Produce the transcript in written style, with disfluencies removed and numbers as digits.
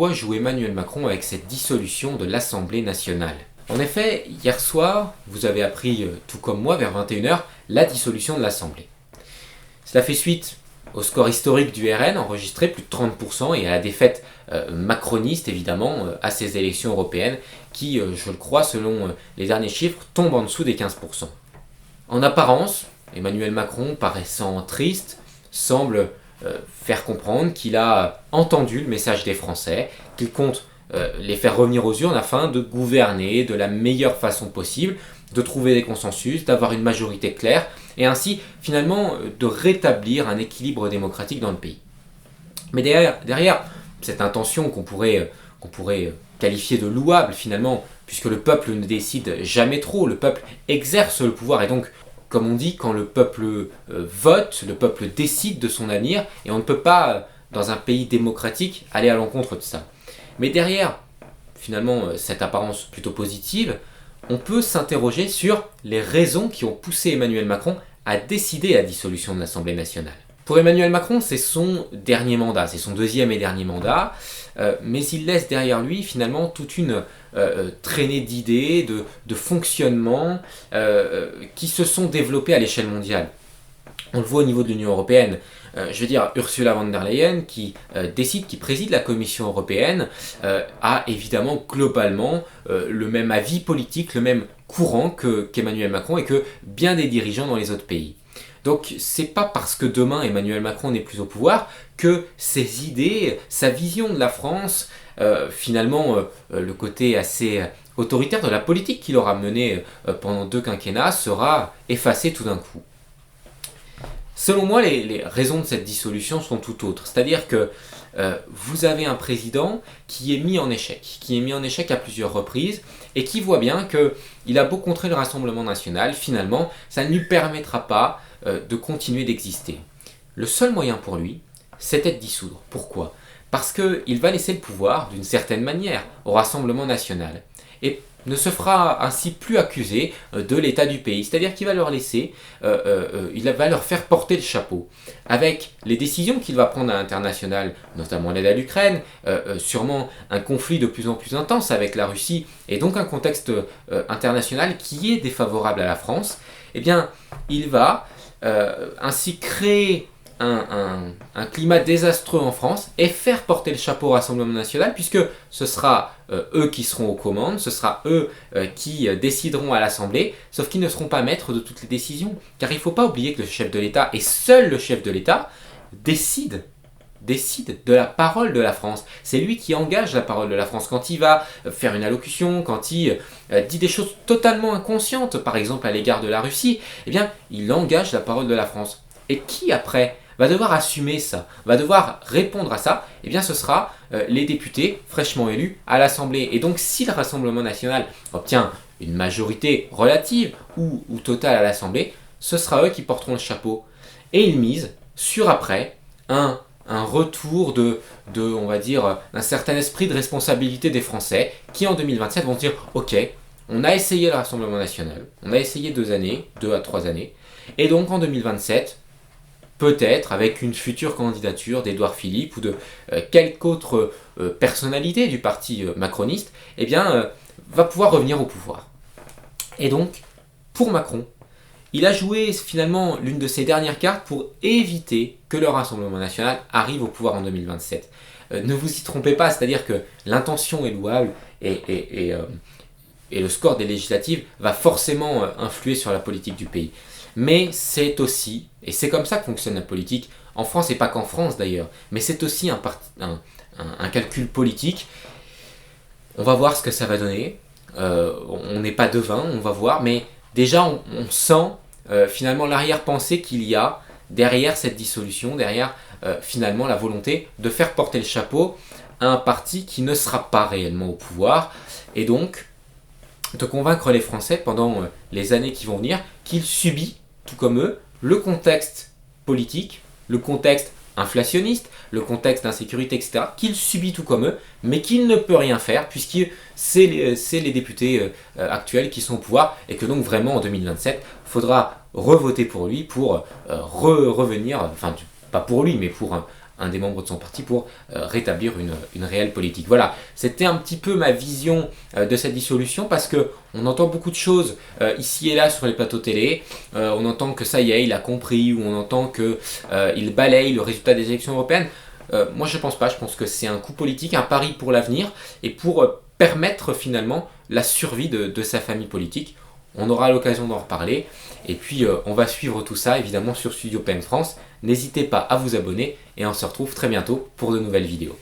quoi joue Emmanuel Macron avec cette dissolution de l'Assemblée nationale? En effet, hier soir, vous avez appris, tout comme moi, vers 21h, la dissolution de l'Assemblée. Cela fait suite au score historique du RN, enregistré plus de 30%, et à la défaite macroniste, évidemment, à ces élections européennes, qui, je le crois, selon les derniers chiffres, tombent en dessous des 15%. En apparence, Emmanuel Macron, paraissant triste, semble faire comprendre qu'il a entendu le message des Français, qu'il compte les faire revenir aux urnes afin de gouverner de la meilleure façon possible, de trouver des consensus, d'avoir une majorité claire, et ainsi, finalement, de rétablir un équilibre démocratique dans le pays. Mais derrière cette intention qu'on pourrait qualifier de louable, finalement, puisque le peuple ne décide jamais trop, le peuple exerce le pouvoir, et donc, comme on dit, quand le peuple vote, le peuple décide de son avenir, et on ne peut pas, dans un pays démocratique, aller à l'encontre de ça. Mais derrière, finalement, cette apparence plutôt positive, on peut s'interroger sur les raisons qui ont poussé Emmanuel Macron à décider la dissolution de l'Assemblée nationale. Pour Emmanuel Macron, c'est son dernier mandat, c'est son deuxième et dernier mandat, mais il laisse derrière lui finalement toute une traînée d'idées, de fonctionnements qui se sont développés à l'échelle mondiale. On le voit au niveau de l'Union européenne. Je veux dire, Ursula von der Leyen, qui préside la Commission européenne, a évidemment globalement le même avis politique, le même courant qu'Emmanuel Macron et que bien des dirigeants dans les autres pays. Donc c'est pas parce que demain Emmanuel Macron n'est plus au pouvoir que ses idées, sa vision de la France, finalement le côté assez autoritaire de la politique qu'il aura menée pendant 2 quinquennats sera effacé tout d'un coup. Selon moi, les raisons de cette dissolution sont tout autres. C'est-à-dire que vous avez un président qui est mis en échec à plusieurs reprises, et qui voit bien qu'il a beau contrer le Rassemblement national, finalement, ça ne lui permettra pas de continuer d'exister. Le seul moyen pour lui, c'était de dissoudre. Pourquoi ? Parce qu'il va laisser le pouvoir, d'une certaine manière, au Rassemblement national. Et ne se fera ainsi plus accuser de l'état du pays. C'est-à-dire qu'il va leur laisser, il va leur faire porter le chapeau. Avec les décisions qu'il va prendre à l'international, notamment l'aide à l'Ukraine, sûrement un conflit de plus en plus intense avec la Russie, et donc un contexte international qui est défavorable à la France, eh bien, il va ainsi créer un climat désastreux en France et faire porter le chapeau au Rassemblement national, puisque ce sera eux qui seront aux commandes, ce sera eux qui décideront à l'Assemblée, sauf qu'ils ne seront pas maîtres de toutes les décisions. Car il ne faut pas oublier que le chef de l'État, et seul le chef de l'État, décide de la parole de la France. C'est lui qui engage la parole de la France quand il va faire une allocution, quand il dit des choses totalement inconscientes, par exemple à l'égard de la Russie, eh bien, il engage la parole de la France. Et qui après va devoir assumer ça, va devoir répondre à ça, eh bien ce sera les députés fraîchement élus à l'Assemblée. Et donc si le Rassemblement national obtient une majorité relative ou totale à l'Assemblée, ce sera eux qui porteront le chapeau. Et ils misent sur après un retour on va dire, d'un certain esprit de responsabilité des Français qui en 2027 vont dire « Ok, on a essayé le Rassemblement national, on a essayé 2 à 3 années, et donc en 2027, peut-être avec une future candidature d'Édouard Philippe ou de quelque autre personnalité du parti macroniste, eh bien, va pouvoir revenir au pouvoir. » Et donc, pour Macron, il a joué finalement l'une de ses dernières cartes pour éviter que le Rassemblement national arrive au pouvoir en 2027. Ne vous y trompez pas, c'est-à-dire que l'intention est louable et le score des législatives va forcément influer sur la politique du pays. Mais c'est aussi, et c'est comme ça que fonctionne la politique, en France et pas qu'en France d'ailleurs, mais c'est aussi un calcul politique. On va voir ce que ça va donner, on n'est pas devin, on va voir, mais déjà on sent finalement l'arrière-pensée qu'il y a derrière cette dissolution, derrière finalement la volonté de faire porter le chapeau à un parti qui ne sera pas réellement au pouvoir, et donc de convaincre les Français pendant les années qui vont venir qu'il subit, tout comme eux, le contexte politique, le contexte inflationniste, le contexte d'insécurité, etc., qu'il subit tout comme eux, mais qu'il ne peut rien faire, puisque c'est les députés actuels qui sont au pouvoir, et que donc vraiment en 2027, il faudra revoter pour lui pour revenir, enfin pas pour lui, mais pour un des membres de son parti pour rétablir une réelle politique. Voilà, c'était un petit peu ma vision de cette dissolution parce que on entend beaucoup de choses ici et là sur les plateaux télé. On entend que ça y est, il a compris, ou on entend qu'il balaye le résultat des élections européennes. Moi je pense pas, je pense que c'est un coup politique, un pari pour l'avenir et pour permettre finalement la survie de sa famille politique. On aura l'occasion d'en reparler et puis on va suivre tout ça évidemment sur Studio PM France. N'hésitez pas à vous abonner et on se retrouve très bientôt pour de nouvelles vidéos.